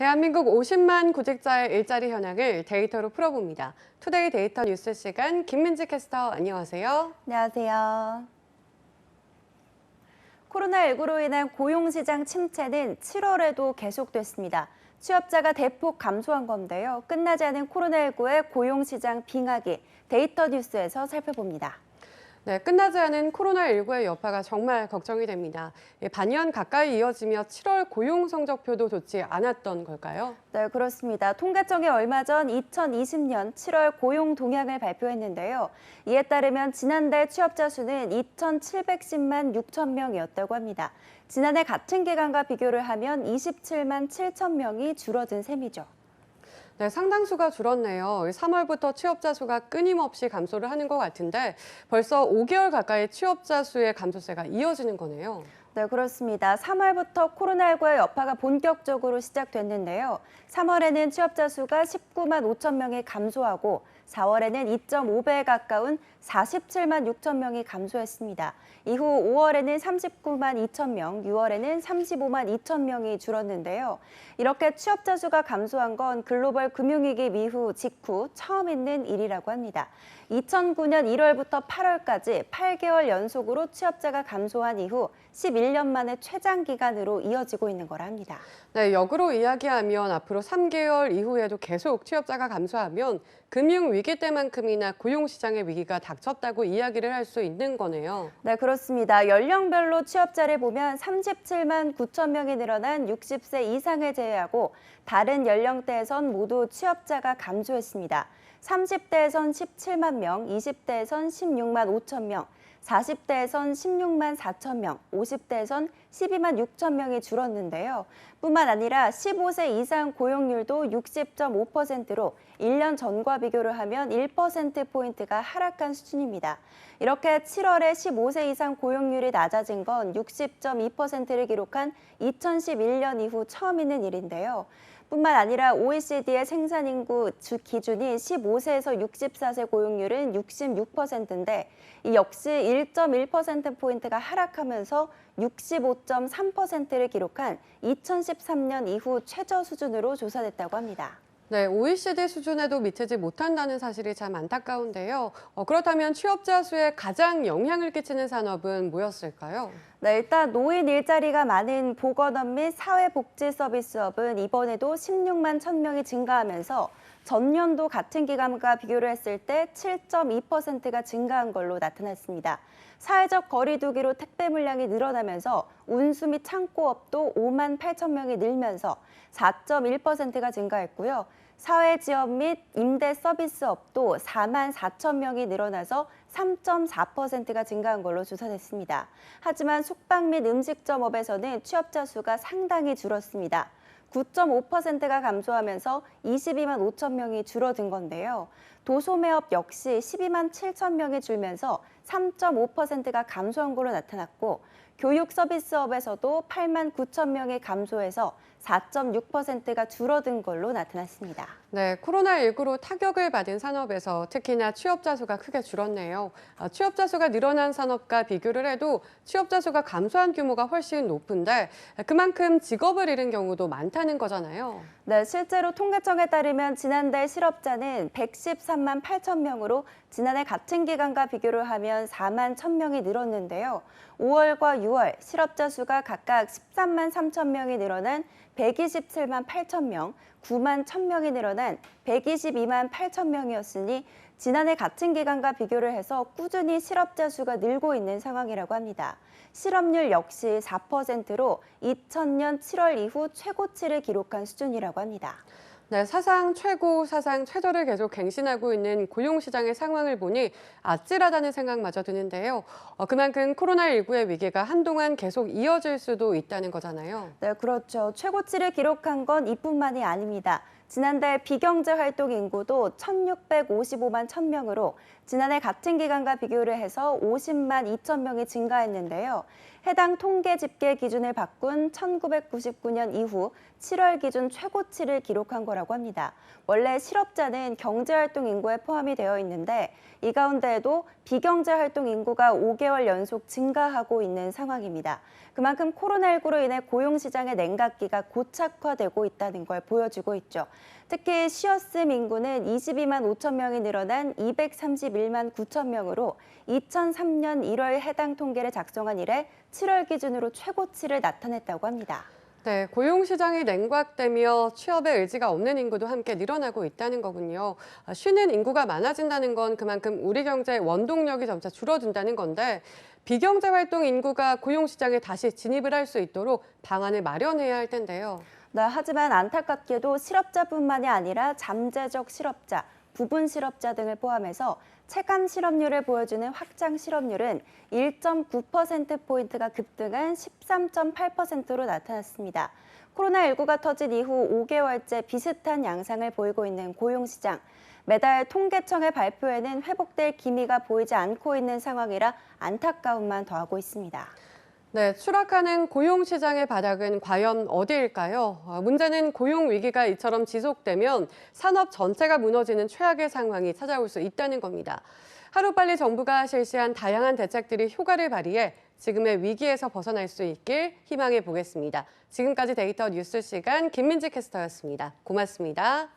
대한민국 50만 구직자의 일자리 현황을 데이터로 풀어봅니다. 투데이 데이터 뉴스 시간 김민지 캐스터 안녕하세요. 안녕하세요. 코로나19로 인한 고용시장 침체는 7월에도 계속됐습니다. 취업자가 대폭 감소한 건데요. 끝나지 않은 코로나19의 고용시장 빙하기 데이터 뉴스에서 살펴봅니다. 네, 끝나지 않은 코로나19의 여파가 정말 걱정이 됩니다. 반년 가까이 이어지며 7월 고용 성적표도 좋지 않았던 걸까요? 네, 그렇습니다. 통계청이 얼마 전 2020년 7월 고용 동향을 발표했는데요. 이에 따르면 지난달 취업자 수는 2,710만 6천 명이었다고 합니다. 지난해 같은 기간과 비교를 하면 27만 7천 명이 줄어든 셈이죠. 네, 상당수가 줄었네요. 3월부터 취업자 수가 끊임없이 감소를 하는 것 같은데 벌써 5개월 가까이 취업자 수의 감소세가 이어지는 거네요. 네, 그렇습니다. 3월부터 코로나19의 여파가 본격적으로 시작됐는데요. 3월에는 취업자 수가 19만 5천 명이 감소하고 4월에는 2.5배에 가까운 47만 6천 명이 감소했습니다. 이후 5월에는 39만 2천 명, 6월에는 35만 2천 명이 줄었는데요. 이렇게 취업자 수가 감소한 건 글로벌 금융위기 직후 처음 있는 일이라고 합니다. 2009년 1월부터 8월까지 8개월 연속으로 취업자가 감소한 이후 11년 만에 최장 기간으로 이어지고 있는 거라 합니다. 네, 역으로 이야기하면 앞으로 3개월 이후에도 계속 취업자가 감소하면 금융위기 때만큼이나 고용시장의 위기가 닥쳤다고 이야기를 할 수 있는 거네요. 네, 그렇습니다. 연령별로 취업자를 보면 37만 9천 명이 늘어난 60세 이상을 제외하고 다른 연령대에선 모두 취업자가 감소했습니다. 30대에선 17만 명, 20대에선 16만 5천 명, 40대에선 16만 4천 명, 50대에선 12만 6천 명이 줄었는데요. 뿐만 아니라 15세 이상 고용률도 60.5%로 1년 전과 비교를 하면 1%포인트가 하락한 수준입니다. 이렇게 7월에 15세 이상 고용률이 낮아진 건 60.2%를 기록한 2011년 이후 처음 있는 일인데요. 뿐만 아니라 OECD의 생산인구 기준인 15세에서 64세 고용률은 66%인데 이 역시 1.1%포인트가 하락하면서 65.3%를 기록한 2013년 이후 최저 수준으로 조사됐다고 합니다. 네, OECD 수준에도 미치지 못한다는 사실이 참 안타까운데요. 그렇다면 취업자 수에 가장 영향을 끼치는 산업은 뭐였을까요? 네, 일단 노인 일자리가 많은 보건업 및 사회복지 서비스업은 이번에도 16만 1천 명이 증가하면서 전년도 같은 기간과 비교를 했을 때 7.2%가 증가한 걸로 나타났습니다. 사회적 거리 두기로 택배 물량이 늘어나면서 운수 및 창고업도 5만 8천 명이 늘면서 4.1%가 증가했고요. 사회지원 및 임대 서비스업도 4만 4천 명이 늘어나서 3.4%가 증가한 걸로 조사됐습니다. 하지만 숙박 및 음식점업에서는 취업자 수가 상당히 줄었습니다. 9.5%가 감소하면서 22만 5천 명이 줄어든 건데요. 도소매업 역시 12만 7천 명이 줄면서 3.5%가 감소한 걸로 나타났고 교육 서비스업에서도 8만 9천 명이 감소해서 4.6%가 줄어든 걸로 나타났습니다. 네, 코로나19로 타격을 받은 산업에서 특히나 취업자 수가 크게 줄었네요. 취업자 수가 늘어난 산업과 비교를 해도 취업자 수가 감소한 규모가 훨씬 높은데 그만큼 직업을 잃은 경우도 많다는 거잖아요. 네, 실제로 통계청에 따르면 지난달 실업자는 113만 8천 명으로 지난해 같은 기간과 비교를 하면 4만 1천 명이 늘었는데요. 5월과 6월 실업자 수가 각각 13만 3천 명이 늘어난 127만 8천 명, 9만 1천 명이 늘어난 122만 8천 명이었으니 지난해 같은 기간과 비교를 해서 꾸준히 실업자 수가 늘고 있는 상황이라고 합니다. 실업률 역시 4%로 2000년 7월 이후 최고치를 기록한 수준이라고 합니다. 네, 사상 최고, 사상 최저를 계속 갱신하고 있는 고용시장의 상황을 보니 아찔하다는 생각마저 드는데요. 그만큼 코로나19의 위기가 한동안 계속 이어질 수도 있다는 거잖아요. 네, 그렇죠. 최고치를 기록한 건 이뿐만이 아닙니다. 지난달 비경제 활동 인구도 1,655만 1,000명으로 지난해 같은 기간과 비교를 해서 50만 2천 명이 증가했는데요. 해당 통계 집계 기준을 바꾼 1999년 이후 7월 기준 최고치를 기록한 거라고 합니다. 원래 실업자는 경제활동 인구에 포함이 되어 있는데 이 가운데에도 비경제활동 인구가 5개월 연속 증가하고 있는 상황입니다. 그만큼 코로나19로 인해 고용시장의 냉각기가 고착화되고 있다는 걸 보여주고 있죠. 특히 쉬었음 인구는 22만 5천 명이 늘어난 231만 9천 명으로 2003년 1월 해당 통계를 작성한 이래 7월 기준으로 최고치를 나타냈다고 합니다. 네, 고용시장이 냉각되며 취업의 의지가 없는 인구도 함께 늘어나고 있다는 거군요. 쉬는 인구가 많아진다는 건 그만큼 우리 경제의 원동력이 점차 줄어든다는 건데 비경제활동 인구가 고용시장에 다시 진입을 할 수 있도록 방안을 마련해야 할 텐데요. 네, 하지만 안타깝게도 실업자뿐만이 아니라 잠재적 실업자, 부분 실업자 등을 포함해서 체감 실업률을 보여주는 확장 실업률은 1.9%포인트가 급등한 13.8%로 나타났습니다. 코로나19가 터진 이후 5개월째 비슷한 양상을 보이고 있는 고용시장. 매달 통계청의 발표에는 회복될 기미가 보이지 않고 있는 상황이라 안타까움만 더하고 있습니다. 네, 추락하는 고용시장의 바닥은 과연 어디일까요? 문제는 고용 위기가 이처럼 지속되면 산업 전체가 무너지는 최악의 상황이 찾아올 수 있다는 겁니다. 하루빨리 정부가 실시한 다양한 대책들이 효과를 발휘해 지금의 위기에서 벗어날 수 있길 희망해 보겠습니다. 지금까지 데이터 뉴스 시간 김민지 캐스터였습니다. 고맙습니다.